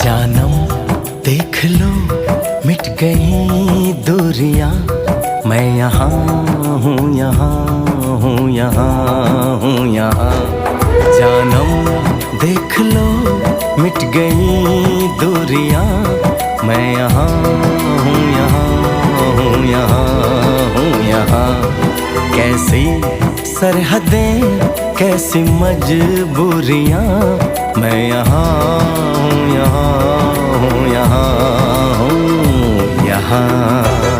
जानम देख लो मिट गई दूरियां, मैं यहाँ हूँ, यहाँ हूँ, यहाँ हूँ, यहाँ। जानम देख लो मिट गई दूरियां, मैं यहाँ हूँ, यहाँ हूँ, यहाँ हूँ, यहाँ। कैसी सरहदें कैसी मजबूरियां, मैं यहाँ हूँ, यहाँ हूँ, यहाँ हूँ, यहाँ।